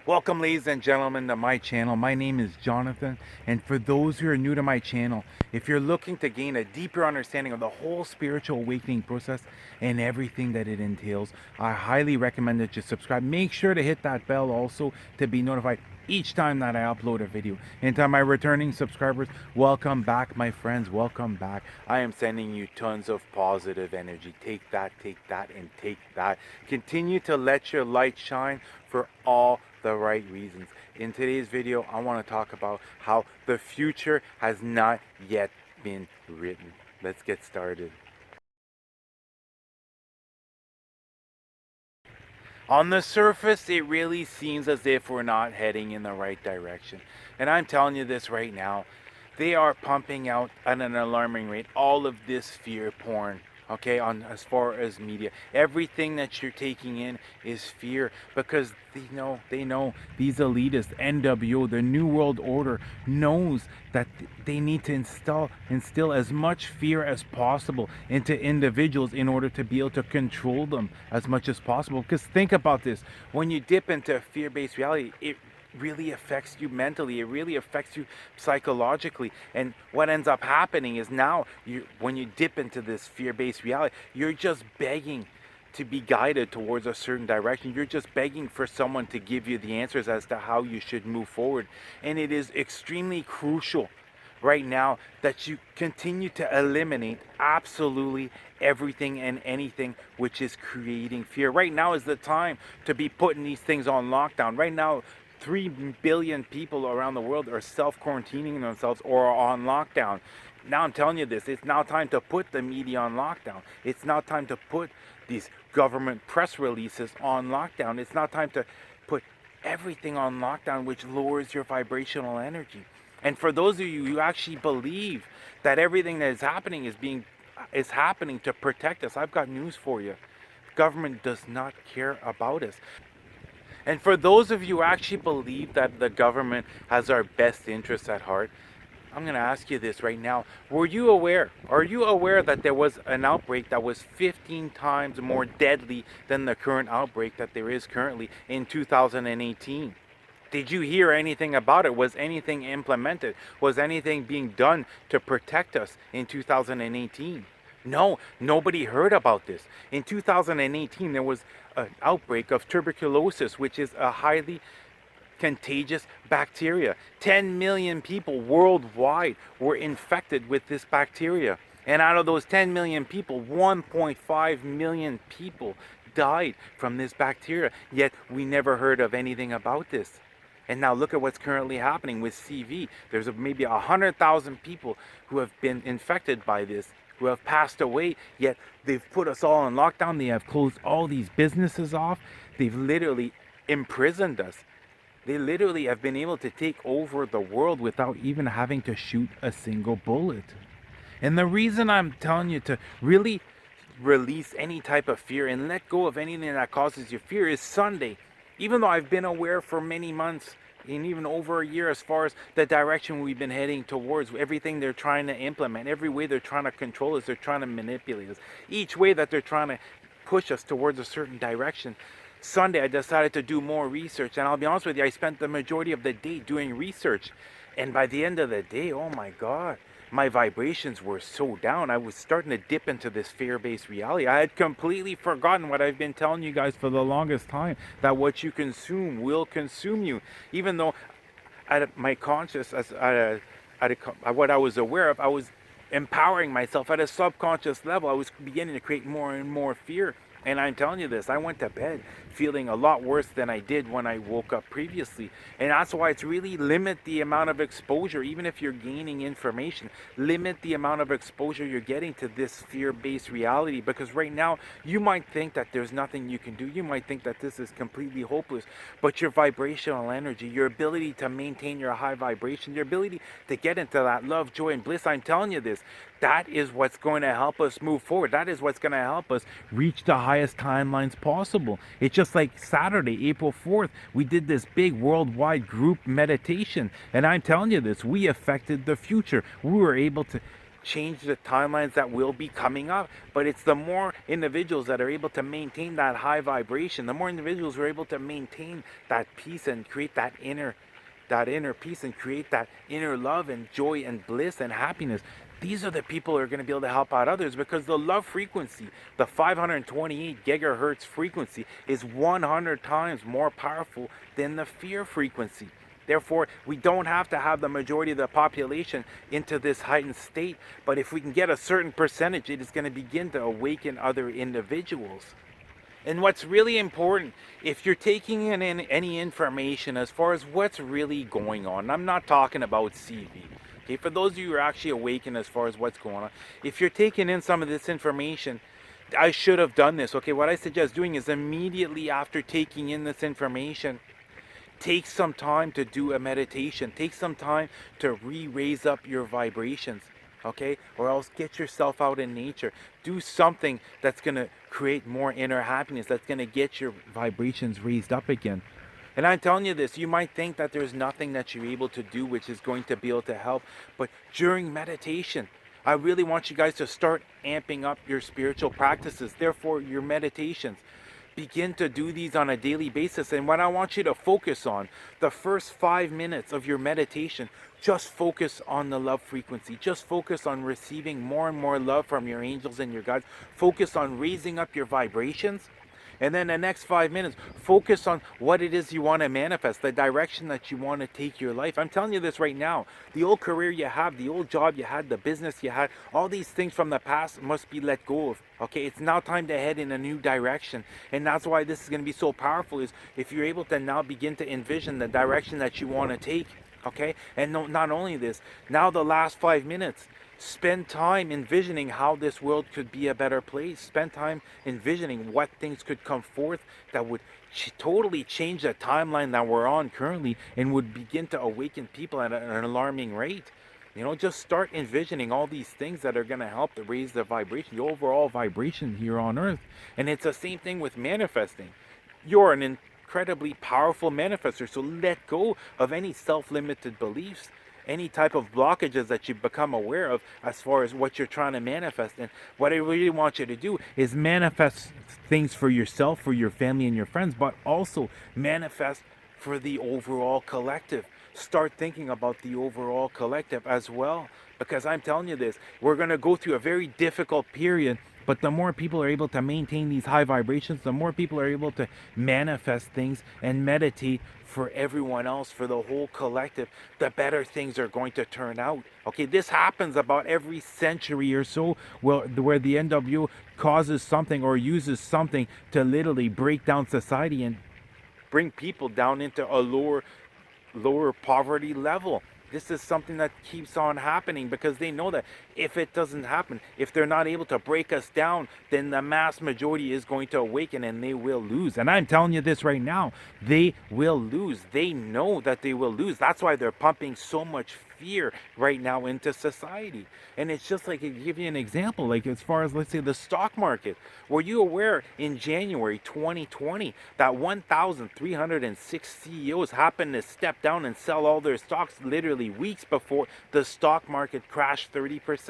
Welcome, ladies and gentlemen, to my channel. My name is Jonathan, and for those who are new to my channel, if you're looking to gain a deeper understanding of the whole spiritual awakening process and everything that it entails, I highly recommend that you subscribe. Make sure to hit that bell also to be notified each time that I upload a video. And to my returning subscribers, welcome back, my friends. Welcome back. I am sending you tons of positive energy. Take that, and take that. Continue to let your light shine for all the right reasons. In today's video, I want to talk about how the future has not yet been written. Let's get started. On the surface, it really seems as if we're not heading in the right direction. And I'm telling you this right now. They are pumping out at an alarming rate all of this fear porn. Okay, on as far as media, everything that you're taking in is fear, because they know these elitists, NWO, the New World Order, knows that they need to instill as much fear as possible into individuals in order to be able to control them as much as possible. Because think about this: when you dip into fear-based reality, it really affects you mentally, it really affects you psychologically. And what ends up happening is, now when you dip into this fear-based reality, you're just begging to be guided towards a certain direction. You're just begging for someone to give you the answers as to how you should move forward. And it is extremely crucial right now that you continue to eliminate absolutely everything and anything which is creating fear. Right now is the time to be putting these things on lockdown. Right now, 3 billion people around the world are self-quarantining themselves or are on lockdown. Now I'm telling you this, it's now time to put the media on lockdown. It's now time to put these government press releases on lockdown. It's now time to put everything on lockdown, which lowers your vibrational energy. And for those of you who actually believe that everything that is happening is happening to protect us, I've got news for you. Government does not care about us. And for those of you who actually believe that the government has our best interests at heart, I'm going to ask you this right now. Are you aware that there was an outbreak that was 15 times more deadly than the current outbreak that there is currently in 2018? Did you hear anything about it? Was anything implemented? Was anything being done to protect us in 2018? No, nobody heard about this. In 2018, there was an outbreak of tuberculosis, which is a highly contagious bacteria. 10 million people worldwide were infected with this bacteria. And out of those 10 million people, 1.5 million people died from this bacteria. Yet we never heard of anything about this. And now look at what's currently happening with CV. There's maybe 100,000 people who have been infected by this, who have passed away, yet they've put us all on lockdown. They have closed all these businesses off. They've literally imprisoned us. They literally have been able to take over the world without even having to shoot a single bullet. And the reason I'm telling you to really release any type of fear and let go of anything that causes you fear is Sunday. Even though I've been aware for many months and even over a year as far as the direction we've been heading towards, everything they're trying to implement, every way they're trying to control us, they're trying to manipulate us, each way that they're trying to push us towards a certain direction. Sunday, I decided to do more research, and I'll be honest with you, I spent the majority of the day doing research. And by the end of the day, oh my God, my vibrations were so down. I was starting to dip into this fear-based reality. I had completely forgotten what I've been telling you guys for the longest time, that what you consume will consume you. Even though at my conscious, what I was aware of, I was empowering myself at a subconscious level. I was beginning to create more and more fear. And I'm telling you this, I went to bed feeling a lot worse than I did when I woke up previously. And that's why it's really limit the amount of exposure. Even if you're gaining information, limit the amount of exposure you're getting to this fear-based reality. Because right now, you might think that there's nothing you can do. You might think that this is completely hopeless. But your vibrational energy, your ability to maintain your high vibration, your ability to get into that love, joy, and bliss, I'm telling you this, that is what's going to help us move forward. That is what's going to help us reach the highest timelines possible. It's just like Saturday, April 4th, we did this big worldwide group meditation. And I'm telling you this, we affected the future. We were able to change the timelines that will be coming up. But it's the more individuals that are able to maintain that high vibration, the more individuals who are able to maintain that peace and create that inner peace and create that inner love and joy and bliss and happiness. These are the people who are going to be able to help out others, because the love frequency, the 528 gigahertz frequency, is 100 times more powerful than the fear frequency. Therefore, we don't have to have the majority of the population into this heightened state, but if we can get a certain percentage, it is going to begin to awaken other individuals. And what's really important, if you're taking in any information as far as what's really going on, I'm not talking about CV. Okay, for those of you who are actually awakened as far as what's going on, if you're taking in some of this information, I should have done this. Okay, what I suggest doing is immediately after taking in this information, take some time to do a meditation. Take some time to raise up your vibrations. Okay, or else get yourself out in nature. Do something that's going to create more inner happiness, that's going to get your vibrations raised up again. And I'm telling you this, you might think that there's nothing that you're able to do which is going to be able to help, but during meditation, I really want you guys to start amping up your spiritual practices, therefore your meditations. Begin to do these on a daily basis. And what I want you to focus on, the first 5 minutes of your meditation, just focus on the love frequency. Just focus on receiving more and more love from your angels and your guides. Focus on raising up your vibrations. And then the next 5 minutes, focus on what it is you want to manifest, the direction that you want to take your life. I'm telling you this right now. The old career you have, the old job you had, the business you had, all these things from the past must be let go of. Okay, it's now time to head in a new direction. And that's why this is going to be so powerful, is if you're able to now begin to envision the direction that you want to take. Okay, and not only this, now the last 5 minutes, spend time envisioning how this world could be a better place. Spend time envisioning what things could come forth that would totally change the timeline that we're on currently, and would begin to awaken people at an alarming rate. Just start envisioning all these things that are going to help to raise the vibration, the overall vibration here on earth. And it's the same thing with manifesting. You're an incredibly powerful manifester, so let go of any self-limited beliefs, any type of blockages that you've become aware of as far as what you're trying to manifest. And what I really want you to do is manifest things for yourself, for your family and your friends, but also manifest for the overall collective. Start thinking about the overall collective as well, because I'm telling you this, we're going to go through a very difficult period. But the more people are able to maintain these high vibrations, the more people are able to manifest things and meditate for everyone else, for the whole collective, the better things are going to turn out. Okay, this happens about every century or so, where the NWO causes something or uses something to literally break down society and bring people down into a lower poverty level. This is something that keeps on happening, because they know that if it doesn't happen, if they're not able to break us down, then the mass majority is going to awaken and they will lose. And I'm telling you this right now, they will lose. They know that they will lose. That's why they're pumping so much fear right now into society. And it's just like, to give you an example, like as far as, let's say, the stock market. Were you aware in January 2020 that 1,306 CEOs happened to step down and sell all their stocks literally weeks before the stock market crashed 30%?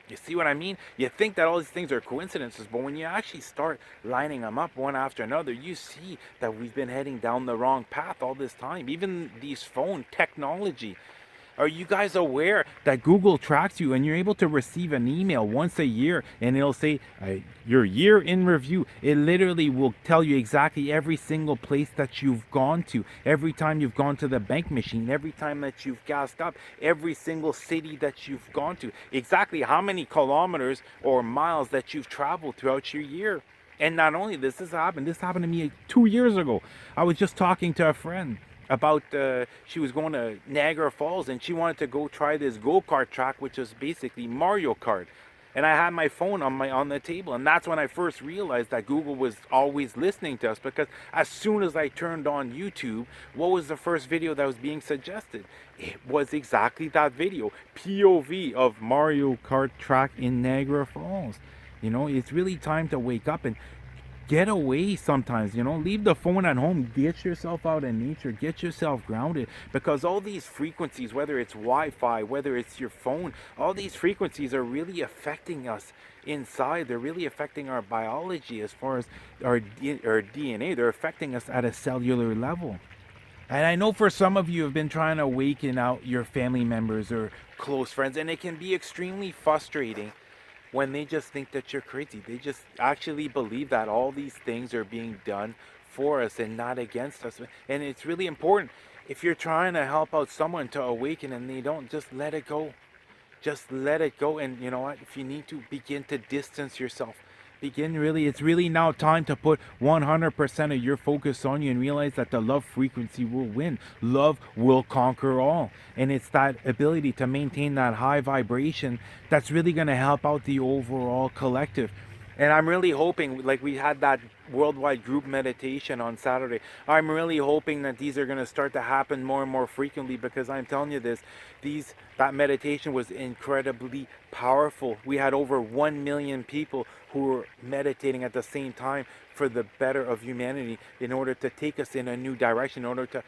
You see what I mean? You think that all these things are coincidences, but when you actually start lining them up one after another, you see that we've been heading down the wrong path all this time. Even these phone technology. Are you guys aware that Google tracks you and you're able to receive an email once a year, and it'll say your year in review? It literally will tell you exactly every single place that you've gone to, every time you've gone to the bank machine, every time that you've gassed up, every single city that you've gone to, exactly how many kilometers or miles that you've traveled throughout your year. And not only this happened to me 2 years ago. I was just talking to a friend about she was going to Niagara Falls, and she wanted to go try this go-kart track, which is basically Mario Kart. And I had my phone on the table, and that's when I first realized that Google was always listening to us, because as soon as I turned on YouTube, what was the first video that was being suggested? It was exactly that video, POV of Mario Kart track in Niagara Falls. It's really time to wake up and get away sometimes, leave the phone at home, get yourself out in nature, get yourself grounded, because all these frequencies, whether it's Wi-Fi, whether it's your phone, all these frequencies are really affecting us inside. They're really affecting our biology as far as our DNA. They're affecting us at a cellular level. And I know for some of you have been trying to awaken out your family members or close friends, and it can be extremely frustrating when they just think that you're crazy. They just actually believe that all these things are being done for us and not against us. And it's really important, if you're trying to help out someone to awaken and they don't, just let it go. Just let it go. And you know what? If you need to, begin to distance yourself. It's really now time to put 100% of your focus on you and realize that the love frequency will win. Love will conquer all. And it's that ability to maintain that high vibration that's really going to help out the overall collective. And I'm really hoping, like we had that worldwide group meditation on Saturday, I'm really hoping that these are going to start to happen more and more frequently, because I'm telling you this, that meditation was incredibly powerful. We had over 1 million people who were meditating at the same time for the better of humanity, in order to take us in a new direction, in order to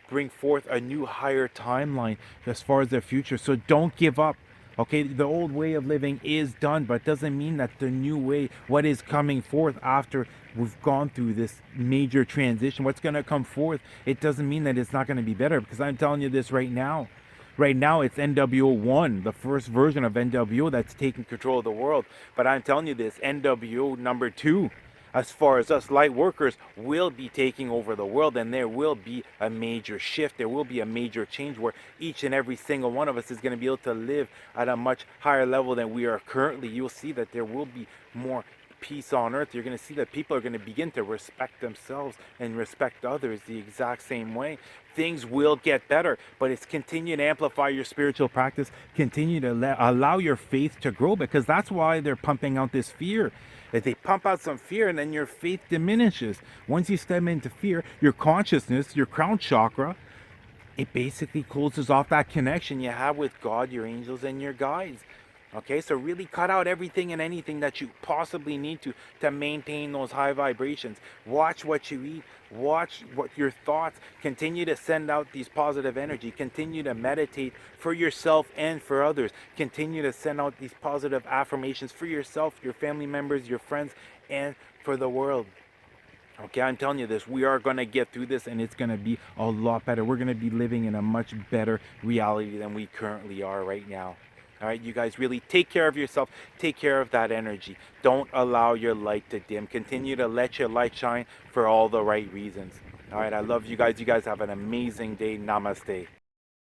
bring forth a new higher timeline as far as the future. So don't give up. Okay, the old way of living is done, but it doesn't mean that the new way, what is coming forth after we've gone through this major transition, what's going to come forth, it doesn't mean that it's not going to be better, because I'm telling you this right now. Right now, it's NWO 1, the first version of NWO that's taking control of the world. But I'm telling you this, NWO number 2, as far as us light workers, will be taking over the world, and there will be a major shift. There will be a major change where each and every single one of us is going to be able to live at a much higher level than we are currently. You'll see that there will be more peace on earth. You're going to see that people are going to begin to respect themselves and respect others the exact same way. Things will get better, but it's continue to amplify your spiritual practice, continue to allow your faith to grow, because that's why they're pumping out this fear. That they pump out some fear, and then your faith diminishes. Once you step into fear, your consciousness, your crown chakra, it basically closes off that connection you have with God, your angels, and your guides. Okay, so really cut out everything and anything that you possibly need to maintain those high vibrations. Watch what you eat, watch what your thoughts, continue to send out these positive energy, continue to meditate for yourself and for others, continue to send out these positive affirmations for yourself, your family members, your friends, and for the world. Okay, I'm telling you this, we are going to get through this, and it's going to be a lot better. We're going to be living in a much better reality than we currently are right now. All right, you guys, really take care of yourself. Take care of that energy. Don't allow your light to dim. Continue to let your light shine for all the right reasons. All right, I love you guys. You guys have an amazing day. Namaste.